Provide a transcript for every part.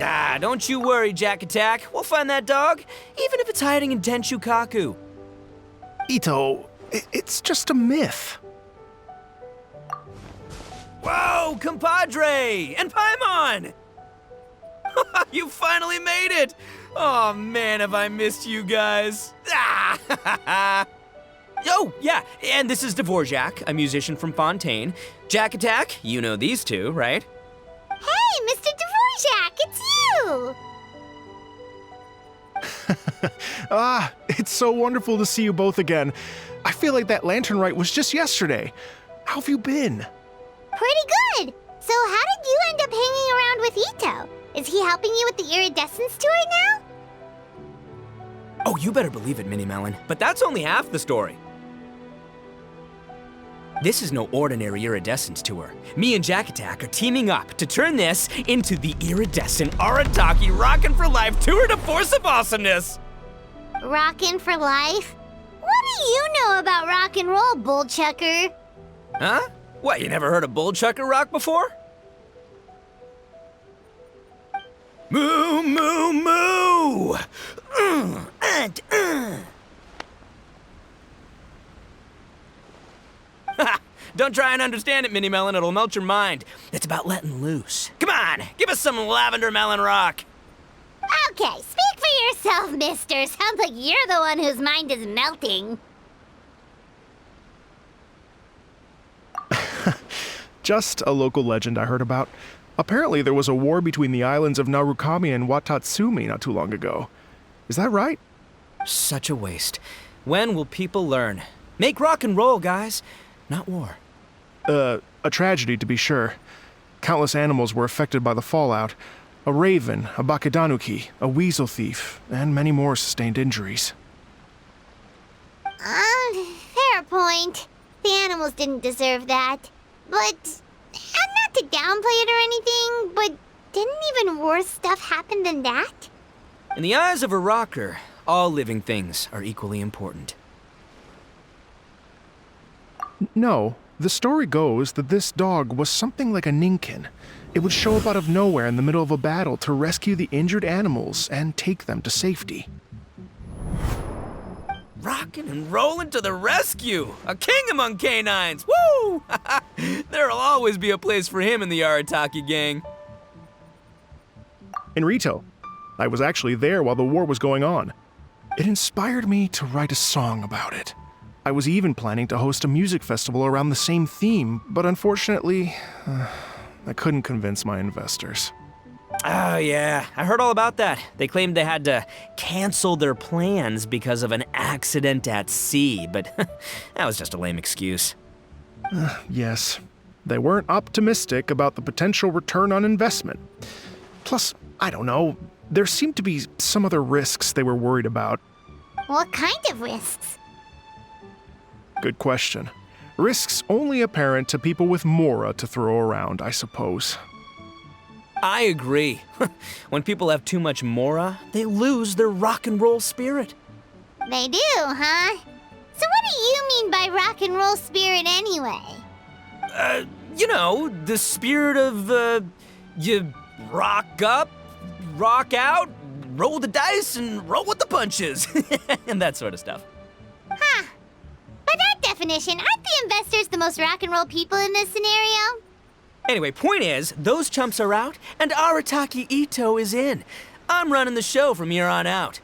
Ah, don't you worry, Jack Attack. We'll find that dog, even if it's hiding in Tenshukaku. Itto, it's just a myth. Whoa, compadre! And Paimon! You finally made it! Oh man, have I missed you guys. Ah! Oh, yeah, and this is Dvorak, a musician from Fontaine. Jack Attack, you know these two, right? Hey, Mr. Dvorak, it's you! It's so wonderful to see you both again. I feel like that lantern rite was just yesterday. How have you been? Pretty good. So how did you end up hanging around with Itto? Is he helping you with the Iridescent tour now? Oh, you better believe it, Minnie Melon. But that's only half the story. This is no ordinary Iridescent tour. Me and Jack Attack are teaming up to turn this into the Iridescent Arataki Rockin' for Life Tour de Force of Awesomeness! Rockin' for life? What do you know about rock and roll, bullchucker? Huh? What, you never heard of bullchucker rock before? Moo, moo, moo! Don't try and understand it, Minnie Melon. It'll melt your mind. It's about letting loose. Come on, give us some lavender melon rock. Okay, speak for yourself, mister. Sounds like you're the one whose mind is melting. Just a local legend I heard about. Apparently there was a war between the islands of Narukami and Watatsumi not too long ago. Is that right? Such a waste. When will people learn? Make rock and roll, guys, not war. A tragedy to be sure. Countless animals were affected by the fallout. A raven, a bakedanuki, a weasel thief, and many more sustained injuries. Fair point. The animals didn't deserve that. But, and not to downplay it or anything, but didn't even worse stuff happen than that? In the eyes of a rocker, all living things are equally important. No, the story goes that this dog was something like a ninkin. It would show up out of nowhere in the middle of a battle to rescue the injured animals and take them to safety. Rockin' and rollin' to the rescue! A king among canines! Woo! There'll always be a place for him in the Arataki gang. In Rito, I was actually there while the war was going on. It inspired me to write a song about it. I was even planning to host a music festival around the same theme, but unfortunately, I couldn't convince my investors. Oh yeah, I heard all about that. They claimed they had to cancel their plans because of an accident at sea, but that was just a lame excuse. Yes, they weren't optimistic about the potential return on investment. Plus, I don't know, there seemed to be some other risks they were worried about. What kind of risks? Good question. Risks only apparent to people with mora to throw around, I suppose. I agree. When people have too much mora, they lose their rock and roll spirit. They do, huh? So what do you mean by rock and roll spirit anyway? You know, the spirit of, you rock up, rock out, roll the dice, and roll with the punches. And that sort of stuff. Huh. By that definition, aren't the investors the most rock and roll people in this scenario? Anyway, point is, those chumps are out, and Arataki Itto is in. I'm running the show from here on out.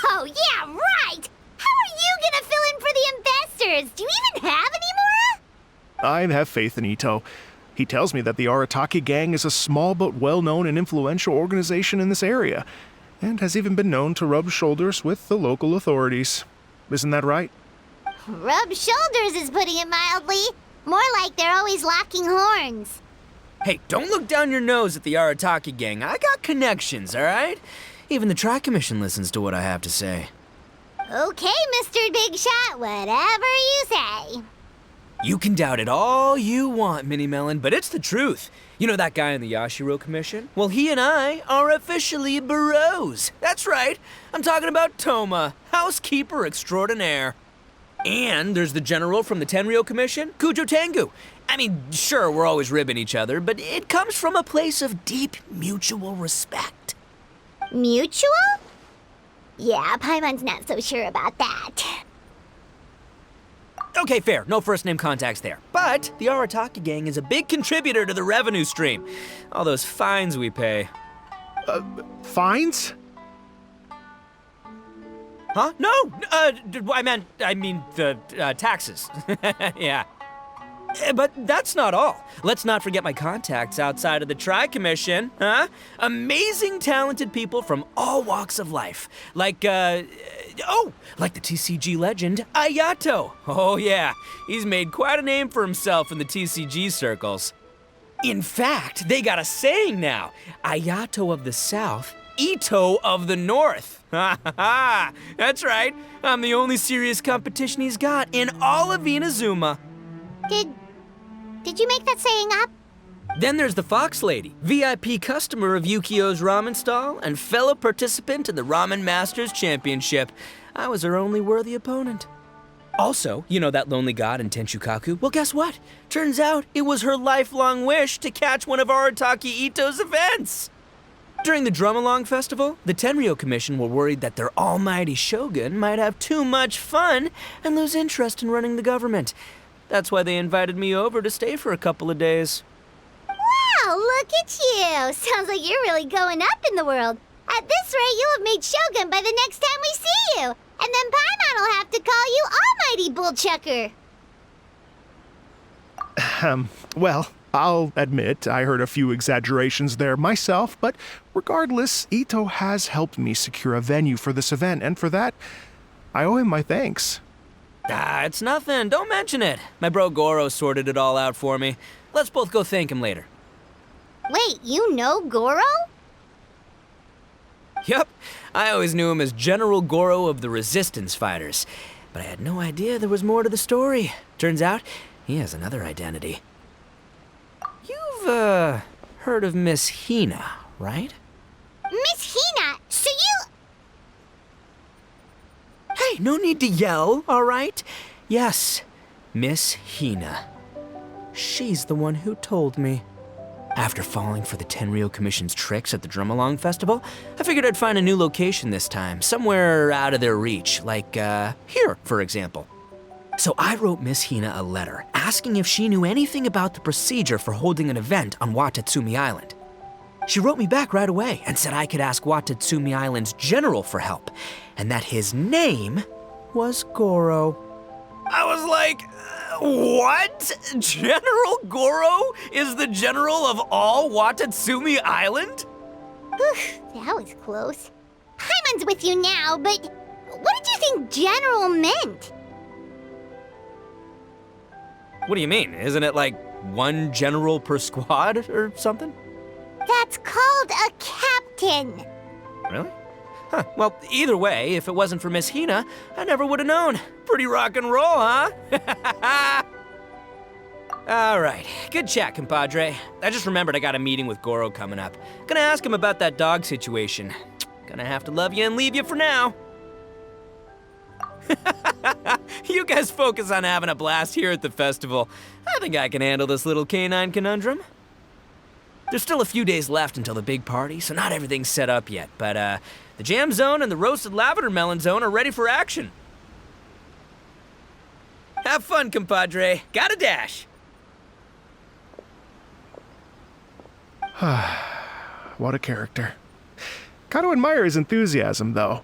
Oh, yeah, right! How are you gonna fill in for the investors? Do you even have any more? I have faith in Itto. He tells me that the Arataki gang is a small but well-known and influential organization in this area, and has even been known to rub shoulders with the local authorities. Isn't that right? Rub shoulders is putting it mildly. More like they're always locking horns. Hey, don't look down your nose at the Arataki gang. I got connections, all right? Even the Tri-Commission listens to what I have to say. Okay, Mr. Big Shot, whatever you say. You can doubt it all you want, Minnie Melon, but it's the truth. You know that guy in the Yashiro Commission? Well, he and I are officially bros. That's right. I'm talking about Toma, housekeeper extraordinaire. And there's the general from the Tenryo Commission, Kujo Tengu. I mean, sure, we're always ribbing each other, but it comes from a place of deep mutual respect. Mutual? Yeah, Paimon's not so sure about that. Okay, fair. No first-name contacts there. But the Arataki gang is a big contributor to the revenue stream. All those fines we pay. Fines? Huh? No! I mean the taxes. Yeah. But that's not all. Let's not forget my contacts outside of the Tri-Commission, huh? Amazing, talented people from all walks of life. Like the TCG legend, Ayato. Oh yeah, he's made quite a name for himself in the TCG circles. In fact, they got a saying now. Ayato of the South, Itto of the North. Ha ha ha! That's right. I'm the only serious competition he's got in all of Inazuma. Did you make that saying up? Then there's the Fox Lady, VIP customer of Yukio's ramen stall and fellow participant in the Ramen Masters Championship. I was her only worthy opponent. Also, you know that lonely god in Tenshukaku? Well, guess what? Turns out it was her lifelong wish to catch one of Arataki Itto's events. During the Drum-Along Festival, the Tenryo Commission were worried that their almighty shogun might have too much fun and lose interest in running the government. That's why they invited me over to stay for a couple of days. Wow, look at you! Sounds like you're really going up in the world. At this rate, you'll have made shogun by the next time we see you. And then Paimon will have to call you Almighty Bullchucker. Well, I'll admit I heard a few exaggerations there myself, but regardless, Itto has helped me secure a venue for this event, and for that, I owe him my thanks. It's nothing. Don't mention it. My bro Goro sorted it all out for me. Let's both go thank him later. Wait, you know Goro? Yep. I always knew him as General Goro of the Resistance Fighters. But I had no idea there was more to the story. Turns out, he has another identity. You've, heard of Miss Hina, right? Miss Hina, so you... Hey, no need to yell, all right? Yes, Miss Hina. She's the one who told me. After falling for the Tenryo Commission's tricks at the Drum-Along Festival, I figured I'd find a new location this time, somewhere out of their reach, like, here, for example. So I wrote Miss Hina a letter, asking if she knew anything about the procedure for holding an event on Watatsumi Island. She wrote me back right away and said I could ask Watatsumi Island's general for help, and that his name was Goro. I was like, what? General Goro is the general of all Watatsumi Island? Oof, that was close. Paimon's with you now, but what did you think general meant? What do you mean? Isn't it like one general per squad or something? That's called a captain. Really? Huh. Well, either way, if it wasn't for Miss Hina, I never would have known. Pretty rock and roll, huh? All right. Good chat, compadre. I just remembered I got a meeting with Goro coming up. Gonna ask him about that dog situation. Gonna have to love you and leave you for now. You guys focus on having a blast here at the festival. I think I can handle this little canine conundrum. There's still a few days left until the big party, so not everything's set up yet, but the jam zone and the roasted lavender melon zone are ready for action. Have fun, compadre. Gotta dash. What a character. Gotta admire his enthusiasm, though.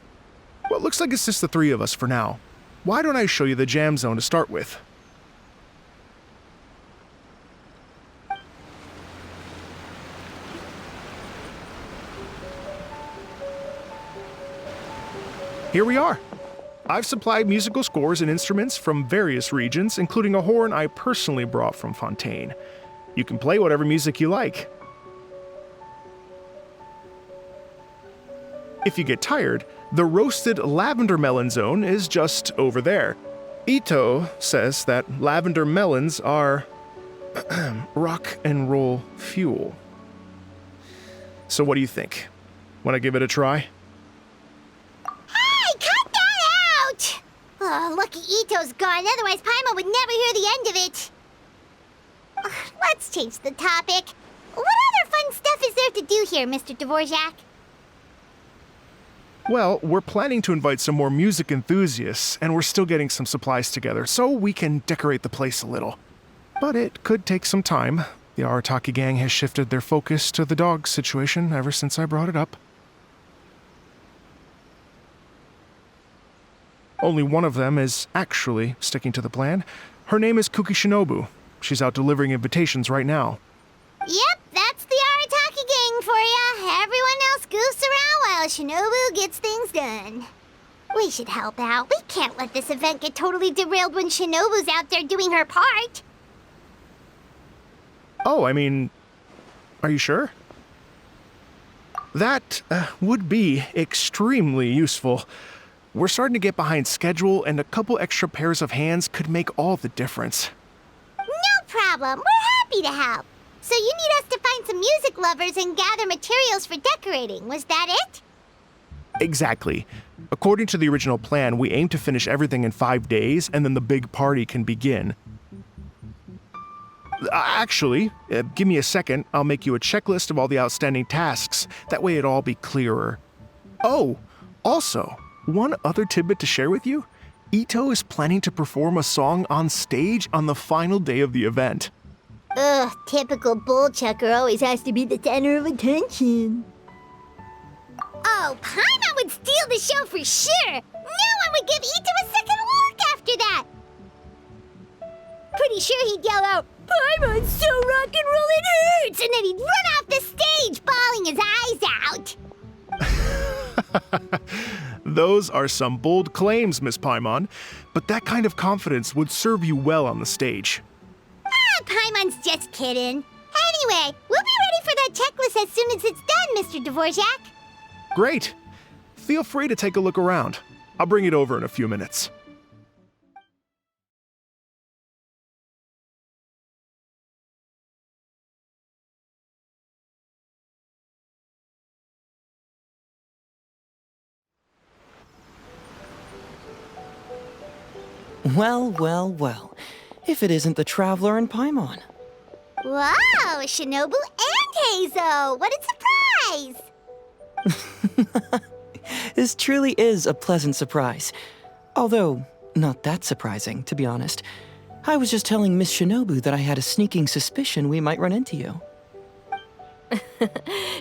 Well, it looks like it's just the three of us for now. Why don't I show you the jam zone to start with? Here we are. I've supplied musical scores and instruments from various regions, including a horn I personally brought from Fontaine. You can play whatever music you like. If you get tired, the roasted lavender melon zone is just over there. Itto says that lavender melons are rock and roll fuel. So what do you think? Want to give it a try? Oh, lucky Itto's gone, otherwise Paimon would never hear the end of it. Let's change the topic. What other fun stuff is there to do here, Mr. Dvorak? Well, we're planning to invite some more music enthusiasts, and we're still getting some supplies together so we can decorate the place a little. But it could take some time. The Arataki gang has shifted their focus to the dog situation ever since I brought it up. Only one of them is actually sticking to the plan. Her name is Kuki Shinobu. She's out delivering invitations right now. Yep, that's the Arataki gang for ya. Everyone else goofs around while Shinobu gets things done. We should help out. We can't let this event get totally derailed when Shinobu's out there doing her part. Oh, I mean, are you sure? That would be extremely useful. We're starting to get behind schedule, and a couple extra pairs of hands could make all the difference. No problem. We're happy to help. So you need us to find some music lovers and gather materials for decorating. Was that it? Exactly. According to the original plan, we aim to finish everything in 5 days, and then the big party can begin. Actually, give me a second. I'll make you a checklist of all the outstanding tasks. That way it'll all be clearer. Oh, also, one other tidbit to share with you. Itto is planning to perform a song on stage on the final day of the event. Ugh, typical bullchucker always has to be the center of attention. Oh, Paimon would steal the show for sure! No one would give Itto a second look after that! Pretty sure he'd yell out, "Paimon's so rock and roll it hurts!" And then he'd run off the stage, bawling his eyes out. Those are some bold claims, Miss Paimon, but that kind of confidence would serve you well on the stage. Ah, Paimon's just kidding. Anyway, we'll be ready for that checklist as soon as it's done, Mr. Dvorak. Great. Feel free to take a look around. I'll bring it over in a few minutes. Well, well, well. If it isn't the Traveler and Paimon. Wow, Shinobu and Heizo! What a surprise! This truly is a pleasant surprise. Although, not that surprising, to be honest. I was just telling Miss Shinobu that I had a sneaking suspicion we might run into you.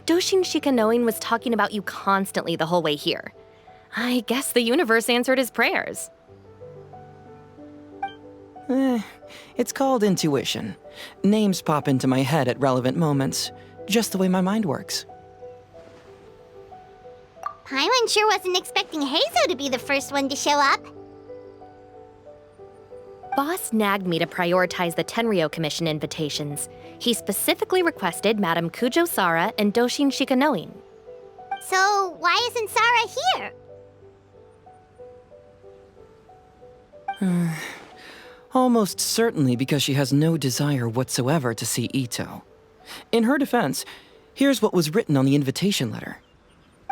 Doshin Shikanoin was talking about you constantly the whole way here. I guess the universe answered his prayers. It's called intuition. Names pop into my head at relevant moments, just the way my mind works. Paimon sure wasn't expecting Heizo to be the first one to show up. Boss nagged me to prioritize the Tenryo Commission invitations. He specifically requested Madame Kujo Sara and Doshin Shikanoin. So, why isn't Sara here? Almost certainly because she has no desire whatsoever to see Itto. In her defense, here's what was written on the invitation letter.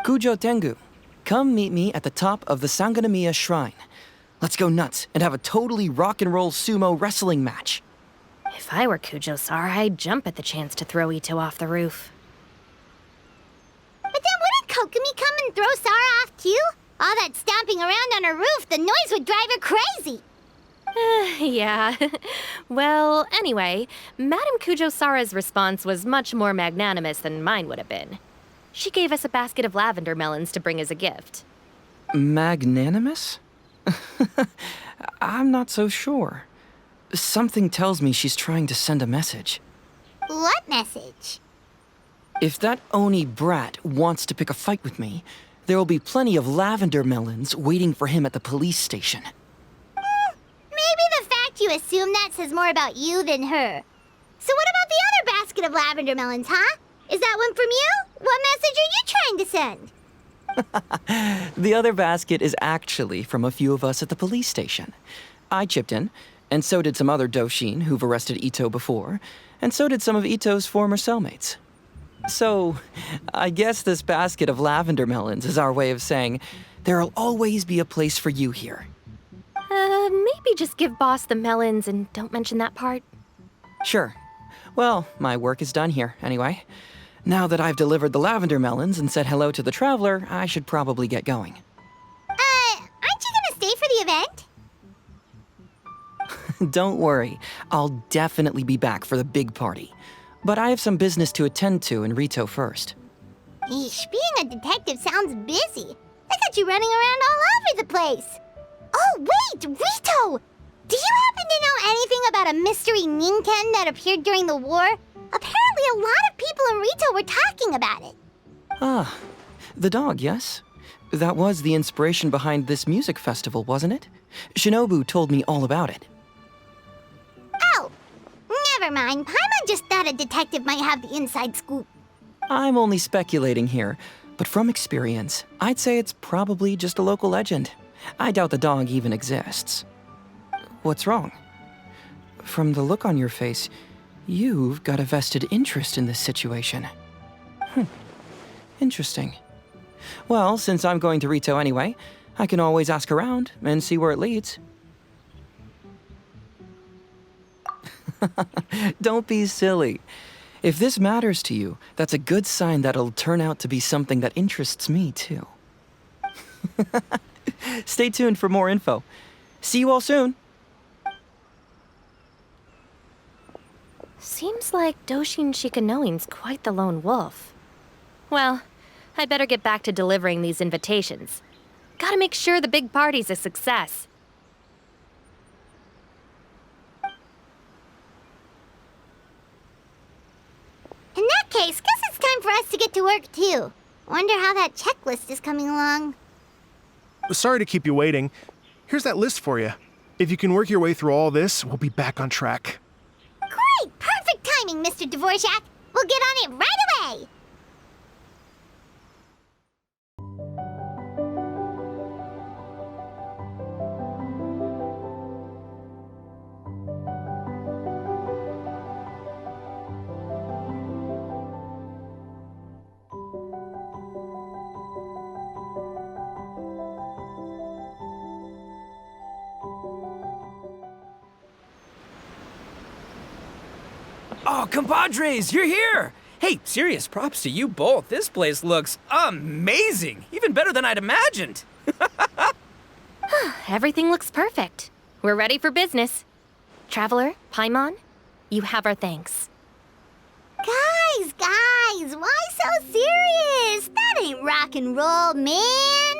Kujo Tengu, come meet me at the top of the Sanganamiya Shrine. Let's go nuts and have a totally rock and roll sumo wrestling match. If I were Kujo Sara, I'd jump at the chance to throw Itto off the roof. But then wouldn't Kokomi come and throw Sara off too? All that stomping around on her roof, the noise would drive her crazy. Yeah. Well, anyway, Madame Kujo Sara's response was much more magnanimous than mine would have been. She gave us a basket of lavender melons to bring as a gift. Magnanimous? I'm not so sure. Something tells me she's trying to send a message. What message? If that Oni brat wants to pick a fight with me, there will be plenty of lavender melons waiting for him at the police station. Maybe the fact you assume that says more about you than her. So what about the other basket of lavender melons, huh? Is that one from you? What message are you trying to send? The other basket is actually from a few of us at the police station. I chipped in, and so did some other Doshin who've arrested Itto before, and so did some of Itto's former cellmates. So, I guess this basket of lavender melons is our way of saying, there'll always be a place for you here. Maybe just give Boss the melons and don't mention that part. Sure, Well, my work is done here, anyway. Now that I've delivered the lavender melons and said hello to the traveler, I should probably get going. Aren't you gonna stay for the event? Don't worry, I'll definitely be back for the big party. But I have some business to attend to in Rito first. Eesh, being a detective sounds busy. I got you running around all over the place. Oh, wait, Rito! Do you happen to know anything about a mystery Ninken that appeared during the war? Apparently a lot of people in Rito were talking about it. Ah, the dog, yes? That was the inspiration behind this music festival, wasn't it? Shinobu told me all about it. Oh, never mind. Paimon just thought a detective might have the inside scoop. I'm only speculating here, but from experience, I'd say it's probably just a local legend. I doubt the dog even exists. What's wrong? From the look on your face, you've got a vested interest in this situation. Interesting. Well, since I'm going to Rito anyway, I can always ask around and see where it leads. Don't be silly. If this matters to you, that's a good sign that it'll turn out to be something that interests me, too. Stay tuned for more info. See you all soon. Seems like Doshin Shikanoi's quite the lone wolf. Well, I'd better get back to delivering these invitations. Gotta make sure the big party's a success. In that case, guess it's time for us to get to work too. Wonder how that checklist is coming along. Sorry to keep you waiting. Here's that list for you. If you can work your way through all this, we'll be back on track. Great! Perfect timing, Mr. Dvorak. We'll get on it right away! Oh, compadres, you're here! Hey, serious props to you both. This place looks amazing. Even better than I'd imagined. Everything looks perfect. We're ready for business. Traveler, Paimon, you have our thanks. Guys, why so serious? That ain't rock and roll, man!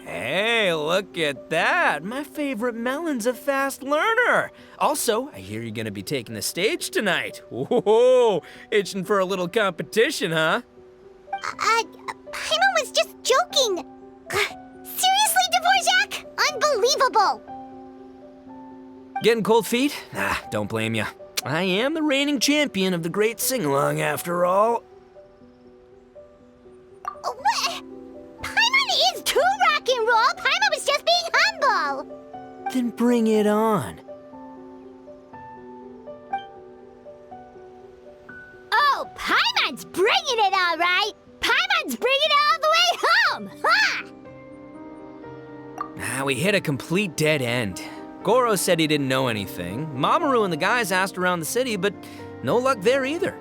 Hey, look at that. My favorite melon's a fast learner. Also, I hear you're gonna be taking the stage tonight. Whoa, itching for a little competition, huh? Paimon was just joking. Seriously, Dvorak? Unbelievable! Getting cold feet? Nah, don't blame ya. I am the reigning champion of the great sing-along after all. What? Paimon is too rock and roll. Paimon was just being humble. Then bring it on. Oh, Paimon's bringing it all right. Paimon's bringing it all the way home. Ha! We hit a complete dead end. Goro said he didn't know anything. Mamoru and the guys asked around the city, but no luck there either.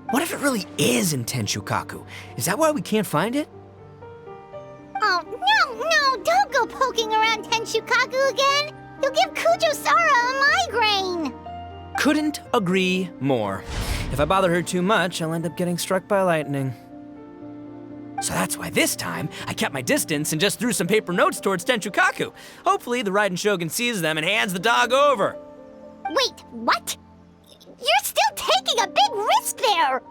What if it really is in Tenshukaku? Is that why we can't find it? Oh, no, don't go poking around Tenshukaku again. You'll give Kujo-Sara a migraine. Couldn't agree more. If I bother her too much, I'll end up getting struck by lightning. So that's why this time, I kept my distance and just threw some paper notes towards Tenshukaku. Hopefully, the Raiden Shogun sees them and hands the dog over. Wait, what? You're still taking a big risk there!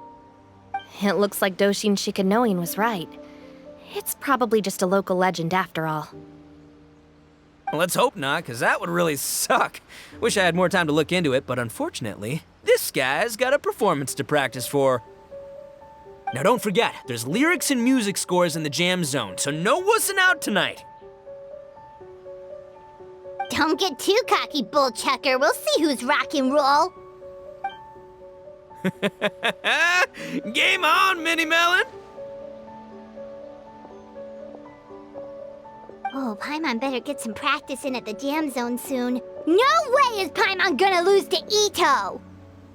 It looks like Doshin Shikanoin was right. It's probably just a local legend after all. Well, let's hope not, because that would really suck. Wish I had more time to look into it, but unfortunately, this guy's got a performance to practice for. Now don't forget, there's lyrics and music scores in the jam zone, so no wussing out tonight. Don't get too cocky, bullchucker. We'll see who's rock and roll. Game on, Mini Melon! Oh, Paimon better get some practice in at the jam zone soon. No way is Paimon gonna lose to Itto!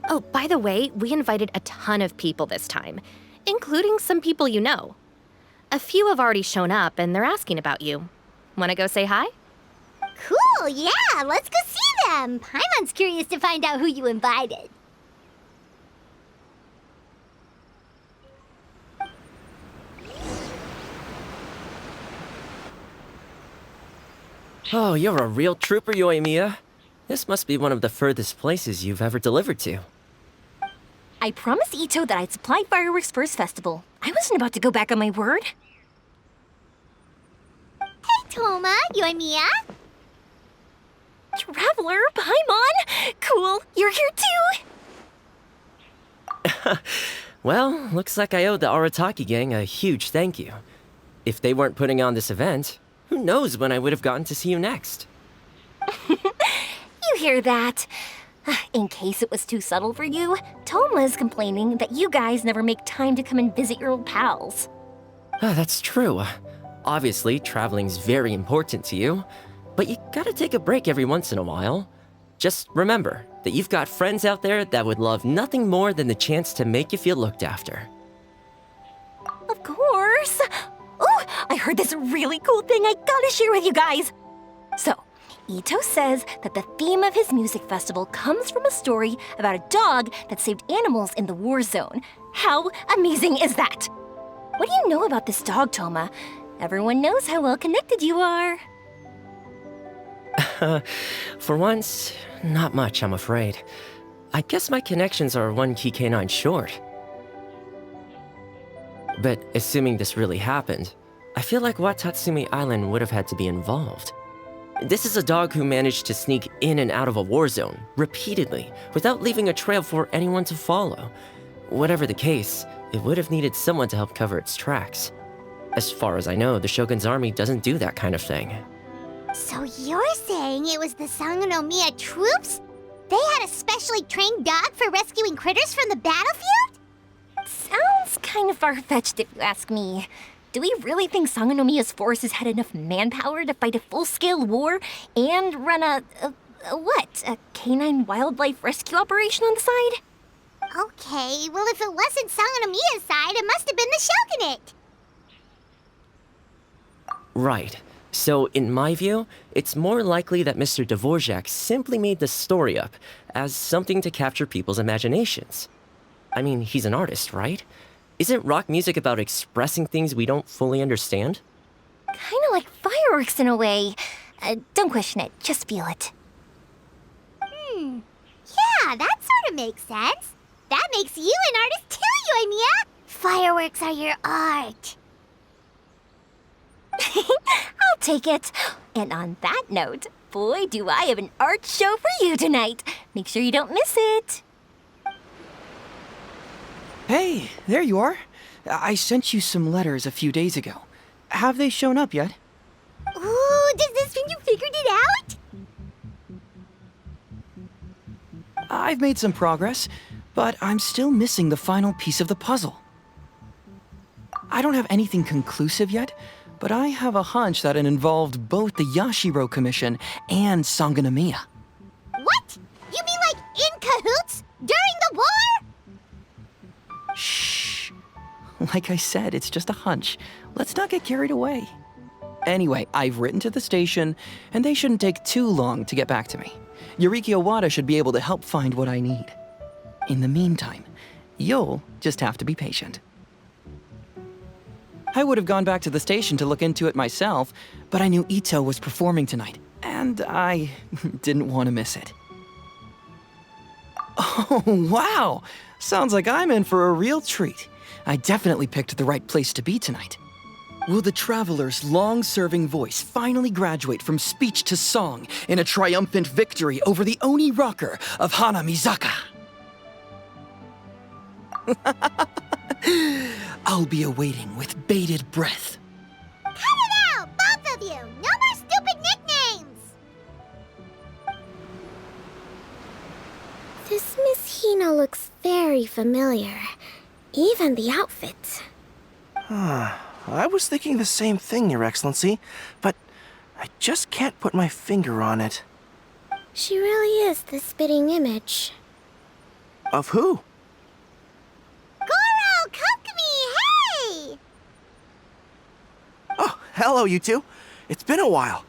Oh, by the way, we invited a ton of people this time, including some people you know. A few have already shown up, and they're asking about you. Wanna go say hi? Cool, yeah, let's go see them. Paimon's curious to find out who you invited. Oh, you're a real trooper, Yoimiya. This must be one of the furthest places you've ever delivered to. I promised Itto that I'd supply fireworks for his festival. I wasn't about to go back on my word. Hey, Toma, Yoimiya. Traveler, Paimon! Cool, you're here too! Well, looks like I owe the Arataki gang a huge thank you. If they weren't putting on this event, who knows when I would have gotten to see you next. You hear that? In case it was too subtle for you, Toma's complaining that you guys never make time to come and visit your old pals. That's true. Obviously, traveling's very important to you, but you gotta take a break every once in a while. Just remember that you've got friends out there that would love nothing more than the chance to make you feel looked after. Of course! Oh, I heard this really cool thing I gotta share with you guys! So, Itto says that the theme of his music festival comes from a story about a dog that saved animals in the war zone. How amazing is that? What do you know about this dog, Toma? Everyone knows how well connected you are. For once, not much, I'm afraid. I guess my connections are one key canine short. But assuming this really happened, I feel like Watatsumi Island would have had to be involved. This is a dog who managed to sneak in and out of a war zone, repeatedly, without leaving a trail for anyone to follow. Whatever the case, it would have needed someone to help cover its tracks. As far as I know, the Shogun's army doesn't do that kind of thing. So you're saying it was the Sangonomiya troops? They had a specially trained dog for rescuing critters from the battlefield? Sounds kind of far-fetched if you ask me. Do we really think Sangonomiya's forces had enough manpower to fight a full-scale war and run a canine wildlife rescue operation on the side? Okay, well if it wasn't Sangonomiya's side, it must have been the Shogunate. Right. So, in my view, it's more likely that Mr. Dvorak simply made the story up as something to capture people's imaginations. I mean, he's an artist, right? Isn't rock music about expressing things we don't fully understand? Kinda like fireworks in a way. Don't question it, just feel it. Yeah, that sort of makes sense. That makes you an artist too, Yoimiya. Fireworks are your art. I'll take it. And on that note, boy, do I have an art show for you tonight. Make sure you don't miss it. Hey, there you are. I sent you some letters a few days ago. Have they shown up yet? Ooh, does this mean you figured it out? I've made some progress, but I'm still missing the final piece of the puzzle. I don't have anything conclusive yet, but I have a hunch that it involved both the Yashiro Commission and Sangonomiya. What? You mean like in cahoots? During the war? Shh. Like I said, it's just a hunch. Let's not get carried away. Anyway, I've written to the station, and they shouldn't take too long to get back to me. Yuriki Owada should be able to help find what I need. In the meantime, you'll just have to be patient. I would have gone back to the station to look into it myself, but I knew Itto was performing tonight, and I didn't want to miss it. Oh, wow! Sounds like I'm in for a real treat. I definitely picked the right place to be tonight. Will the Traveler's long-serving voice finally graduate from speech to song in a triumphant victory over the Oni rocker of Hanamizaka? I'll be awaiting with bated breath. Cut it out, both of you! No more stupid nicknames! This Miss Hina looks very familiar. Even the outfit. I was thinking the same thing, Your Excellency, but I just can't put my finger on it. She really is the spitting image. Of who? Goro, Kokumi, hey! Oh, hello, you two. It's been a while.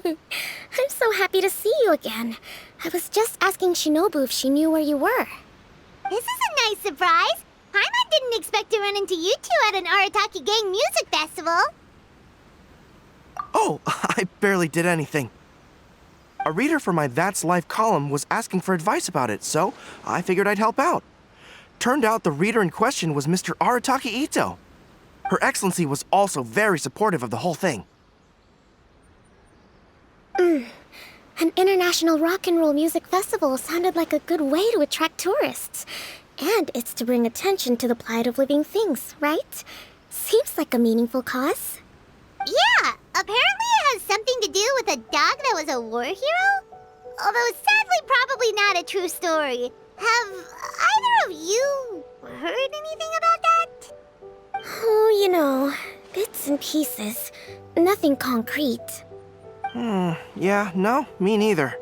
I'm so happy to see you again. I was just asking Shinobu if she knew where you were. This is a nice surprise. Paimon didn't expect to run into you two at an Arataki Gang music festival. Oh, I barely did anything. A reader for my That's Life column was asking for advice about it, so I figured I'd help out. Turned out the reader in question was Mr. Arataki Itto. Her Excellency was also very supportive of the whole thing. An international rock and roll music festival sounded like a good way to attract tourists. And it's to bring attention to the plight of living things, right? Seems like a meaningful cause. Yeah, apparently it has something to do with a dog that was a war hero? Although sadly probably not a true story. Have either of you heard anything about that? Oh, you know, bits and pieces. Nothing concrete. Yeah, no, me neither.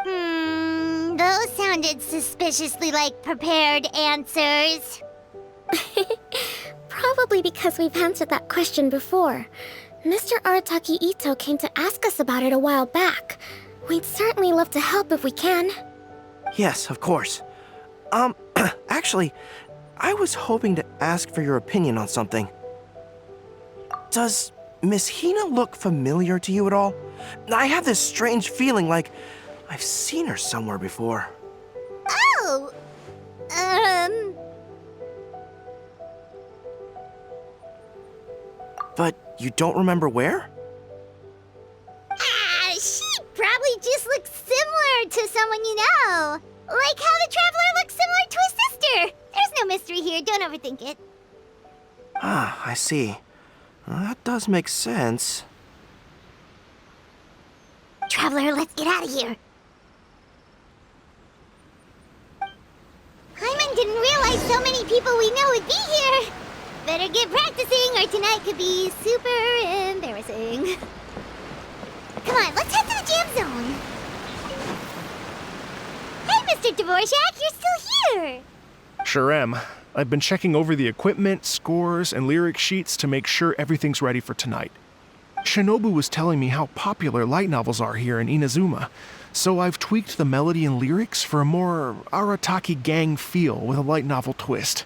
Those sounded suspiciously like prepared answers. Probably because we've answered that question before. Mr. Arataki Itto came to ask us about it a while back. We'd certainly love to help if we can. Yes, of course. Actually, I was hoping to ask for your opinion on something. Does Miss Hina look familiar to you at all? I have this strange feeling like I've seen her somewhere before. Oh! But you don't remember where? She probably just looks similar to someone you know. Like how the Traveler looks similar to his sister. There's no mystery here, don't overthink it. Ah, I see. Well, that does make sense. Traveler, let's get out of here. Paimon didn't realize so many people we know would be here. Better get practicing or tonight could be super embarrassing. Come on, let's head to the jam zone. Hey, Mr. Dvorak, you're still here. Sure am. I've been checking over the equipment, scores, and lyric sheets to make sure everything's ready for tonight. Shinobu was telling me how popular light novels are here in Inazuma, so I've tweaked the melody and lyrics for a more Arataki Gang feel with a light novel twist.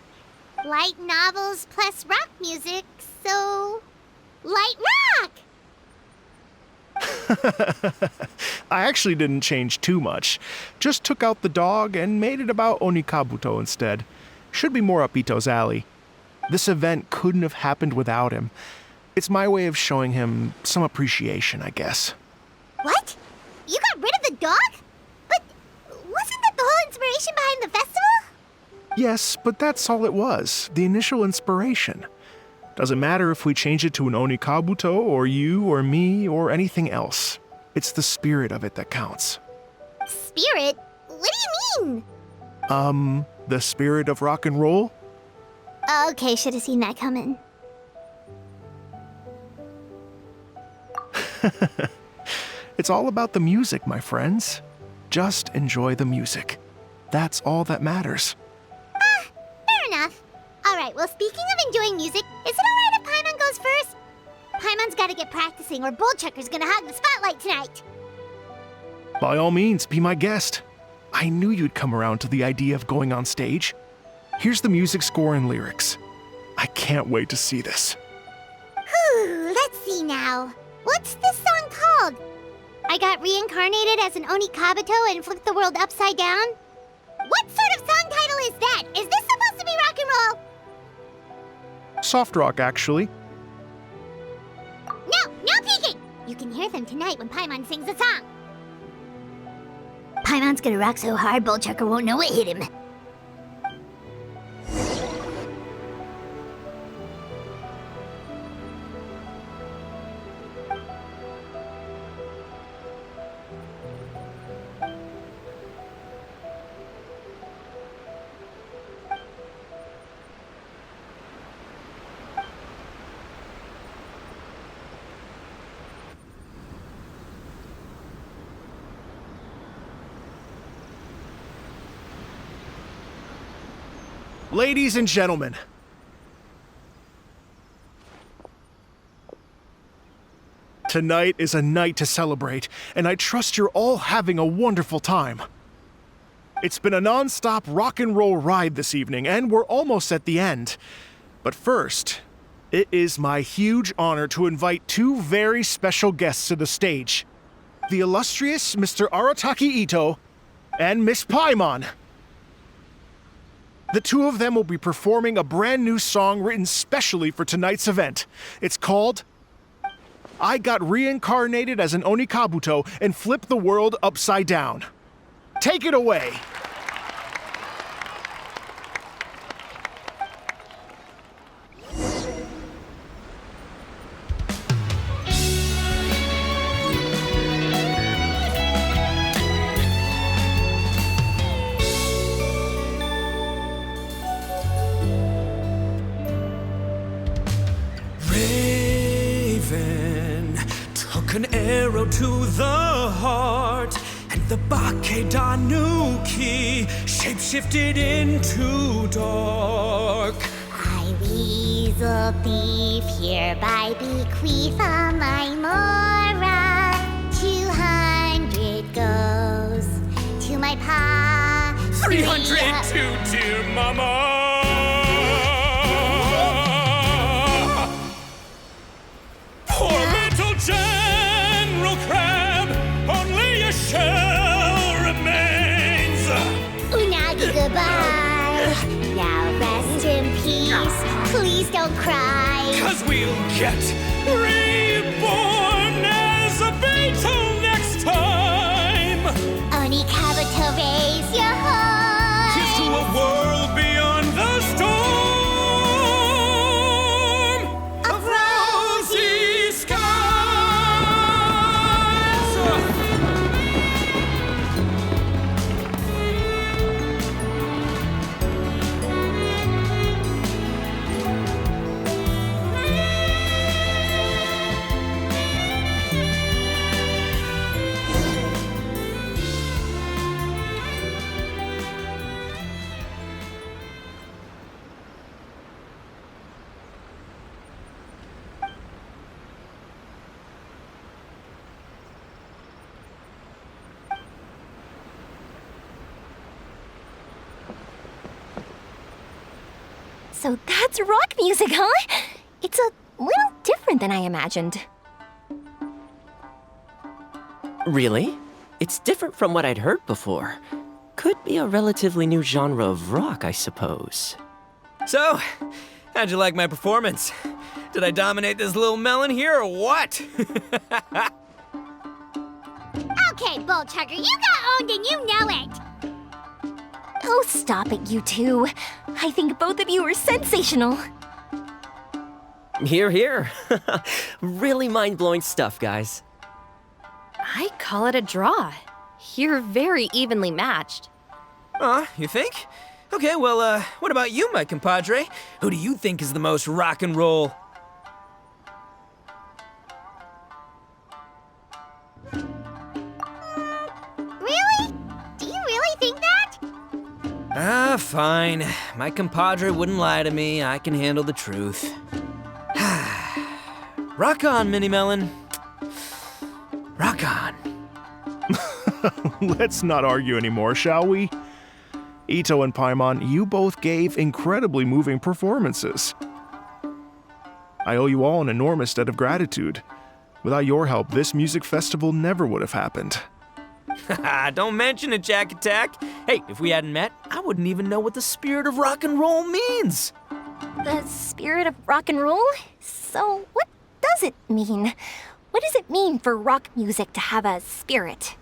Light novels plus rock music, so... light rock! I actually didn't change too much. Just took out the dog and made it about Onikabuto instead. Should be more up Itto's alley. This event couldn't have happened without him. It's my way of showing him some appreciation, I guess. What? You got rid of the dog? But wasn't that the whole inspiration behind the festival? Yes, but that's all it was. The initial inspiration. Doesn't matter if we change it to an Onikabuto, or you, or me, or anything else. It's the spirit of it that counts. Spirit? What do you mean? The spirit of rock and roll? Okay, should have seen that coming. It's all about the music, my friends. Just enjoy the music. That's all that matters. Fair enough. Alright, well, speaking of enjoying music, is it alright if Paimon goes first? Paimon's gotta get practicing or Bullchucker's gonna hog the spotlight tonight. By all means, be my guest. I knew you'd come around to the idea of going on stage. Here's the music score and lyrics. I can't wait to see this. Whew, let's see now. What's this song called? I got reincarnated as an Onikabuto and flipped the world upside down? What sort of song title is that? Is this supposed to be rock and roll? Soft rock, actually. No peeking! You can hear them tonight when Paimon sings the song. Paimon's gonna rock so hard, Bullchucker won't know what hit him. Ladies and gentlemen, tonight is a night to celebrate, and I trust you're all having a wonderful time. It's been a non-stop rock and roll ride this evening, and we're almost at the end. But first, it is my huge honor to invite two very special guests to the stage. The illustrious Mr. Arataki Itto and Miss Paimon. The two of them will be performing a brand new song written specially for tonight's event. It's called I Got Reincarnated as an Onikabuto and Flipped the World Upside Down. Take it away! An arrow to the heart, and the Bakedanuki shapeshifted into dark. I, weasel thief, hereby bequeath a my Mora. 200 goes to my pa. 300 to dear mama. Poor little General Crab, only a shell remains. Unagi, goodbye. Now rest in peace. Please don't cry. 'Cause we'll get reborn as a beetle next time. Onikabuto, raise your heart. Here's to a world beyond the storm of rosy skies. So that's rock music, huh? It's a little different than I imagined. Really? It's different from what I'd heard before. Could be a relatively new genre of rock, I suppose. So, how'd you like my performance? Did I dominate this little melon here or what? Okay, Bull Chugger, you got owned and you know it. Oh, stop it, you two. I think both of you are sensational. Hear, hear. Really mind-blowing stuff, guys. I call it a draw. You're very evenly matched. You think? Okay, well, what about you, my compadre? Who do you think is the most rock and roll? Really? Do you really think that? Fine. My compadre wouldn't lie to me. I can handle the truth. Rock on, Mini Melon. Rock on. Let's not argue anymore, shall we? Itto and Paimon, you both gave incredibly moving performances. I owe you all an enormous debt of gratitude. Without your help, this music festival never would have happened. Don't mention it, Jack Attack. Hey, if we hadn't met, I wouldn't even know what the spirit of rock and roll means. The spirit of rock and roll? So what does it mean? What does it mean for rock music to have a spirit?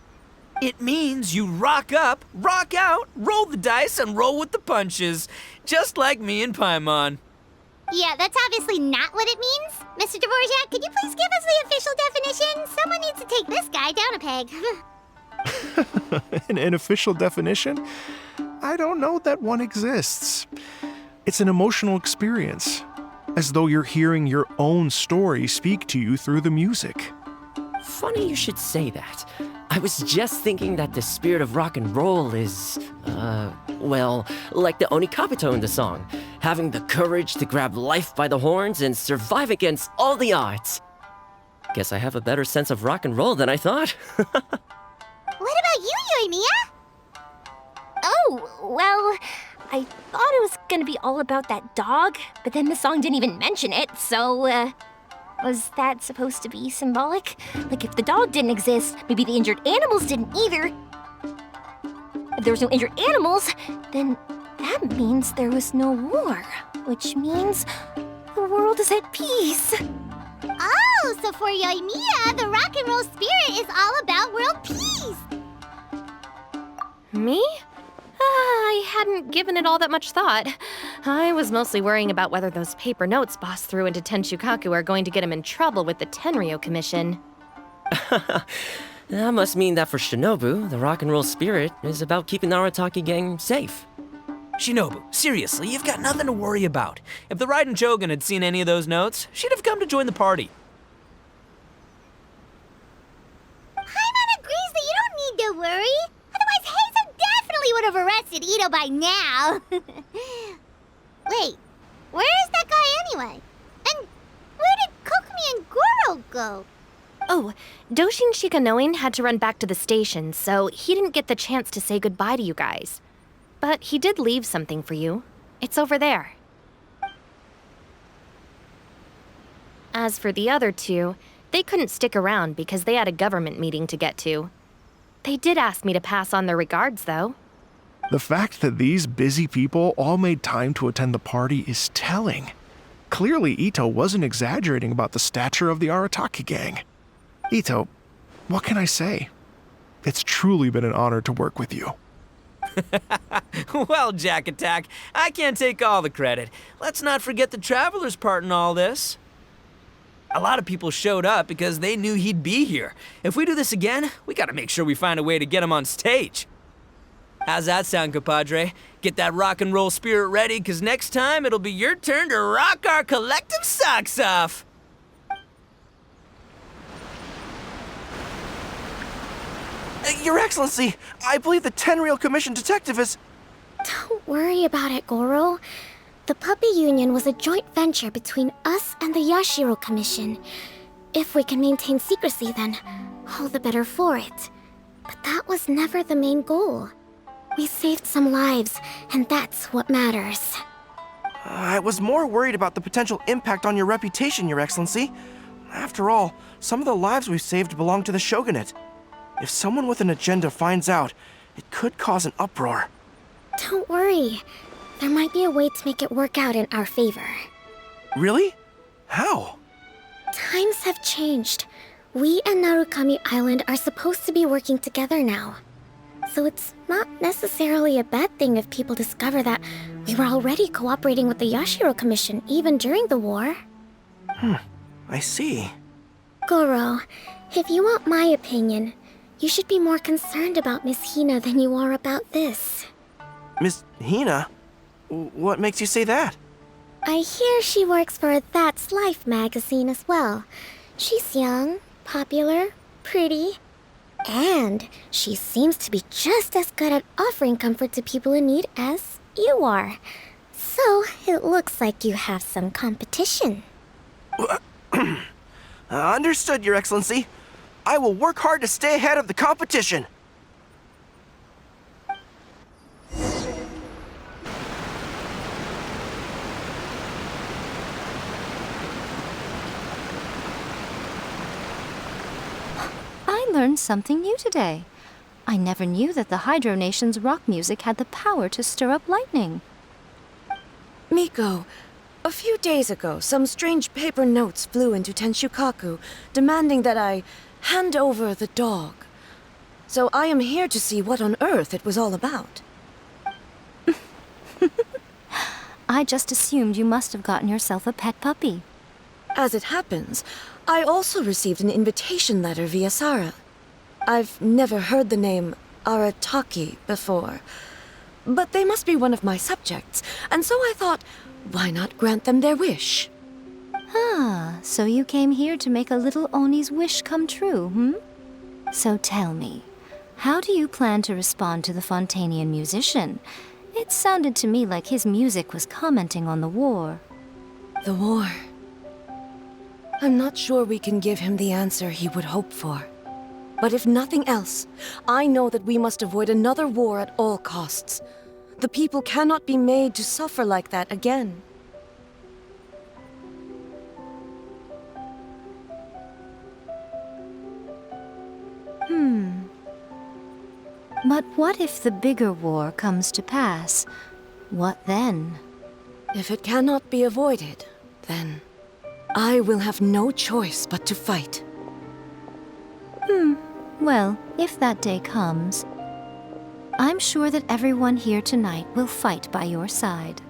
It means you rock up, rock out, roll the dice, and roll with the punches. Just like me and Paimon. Yeah, that's obviously not what it means. Mr. Dvorak, could you please give us the official definition? Someone needs to take this guy down a peg. An official definition? I don't know that one exists. It's an emotional experience, as though you're hearing your own story speak to you through the music. Funny you should say that. I was just thinking that the spirit of rock and roll is, Well, like the Oni Kabuto in the song, having the courage to grab life by the horns and survive against all the odds. Guess I have a better sense of rock and roll than I thought. What about you, Yoimiya? Oh, well, I thought it was gonna be all about that dog, but then the song didn't even mention it, so, was that supposed to be symbolic? Like, if the dog didn't exist, maybe the injured animals didn't either. If there was no injured animals, then that means there was no war, which means the world is at peace. Oh, so for Yoimiya, the rock and roll spirit is all about world peace. Me? I hadn't given it all that much thought. I was mostly worrying about whether those paper notes Boss threw into Tenshukaku are going to get him in trouble with the Tenryo Commission. That must mean that for Shinobu, the rock and roll spirit is about keeping the Arataki gang safe. Shinobu, seriously, you've got nothing to worry about. If the Raiden Shogun had seen any of those notes, she'd have come to join the party. Paimon agrees that you don't need to worry. Otherwise, Heizo definitely would have arrested Itto by now. Wait, where is that guy anyway? And where did Kokumi and Goro go? Oh, Doshin Shikanoin had to run back to the station, so he didn't get the chance to say goodbye to you guys. But he did leave something for you. It's over there. As for the other two, they couldn't stick around because they had a government meeting to get to. They did ask me to pass on their regards, though. The fact that these busy people all made time to attend the party is telling. Clearly, Itto wasn't exaggerating about the stature of the Arataki gang. Itto, what can I say? It's truly been an honor to work with you. Well, Jack Attack, I can't take all the credit. Let's not forget the Traveler's part in all this. A lot of people showed up because they knew he'd be here. If we do this again, we gotta make sure we find a way to get him on stage. How's that sound, compadre? Get that rock and roll spirit ready, because next time it'll be your turn to rock our collective socks off. Your Excellency, I believe the Tenryo Commission detective is... Don't worry about it, Goro. The Puppy Union was a joint venture between us and the Yashiro Commission. If we can maintain secrecy, then all the better for it. But that was never the main goal. We saved some lives, and that's what matters. I was more worried about the potential impact on your reputation, Your Excellency. After all, some of the lives we've saved belong to the Shogunate. If someone with an agenda finds out, it could cause an uproar. Don't worry. There might be a way to make it work out in our favor. Really? How? Times have changed. We and Narukami Island are supposed to be working together now. So it's not necessarily a bad thing if people discover that we were already cooperating with the Yashiro Commission even during the war. I see. Goro, if you want my opinion, you should be more concerned about Miss Hina than you are about this. Miss Hina? What makes you say that? I hear she works for That's Life magazine as well. She's young, popular, pretty, and she seems to be just as good at offering comfort to people in need as you are. So it looks like you have some competition. Understood, Your Excellency. I will work hard to stay ahead of the competition. I learned something new today. I never knew that the Hydro Nation's rock music had the power to stir up lightning. Miko, a few days ago, some strange paper notes flew into Tenshukaku, demanding that I hand over the dog. So I am here to see what on earth it was all about. I just assumed you must have gotten yourself a pet puppy. As it happens, I also received an invitation letter via Sara. I've never heard the name Arataki before, but they must be one of my subjects, and so I thought, why not grant them their wish? Ah, so you came here to make a little Oni's wish come true, hmm? So tell me, how do you plan to respond to the Fontanian musician? It sounded to me like his music was commenting on the war. The war. I'm not sure we can give him the answer he would hope for. But if nothing else, I know that we must avoid another war at all costs. The people cannot be made to suffer like that again. But what if the bigger war comes to pass? What then? If it cannot be avoided, then I will have no choice but to fight. Well, if that day comes, I'm sure that everyone here tonight will fight by your side.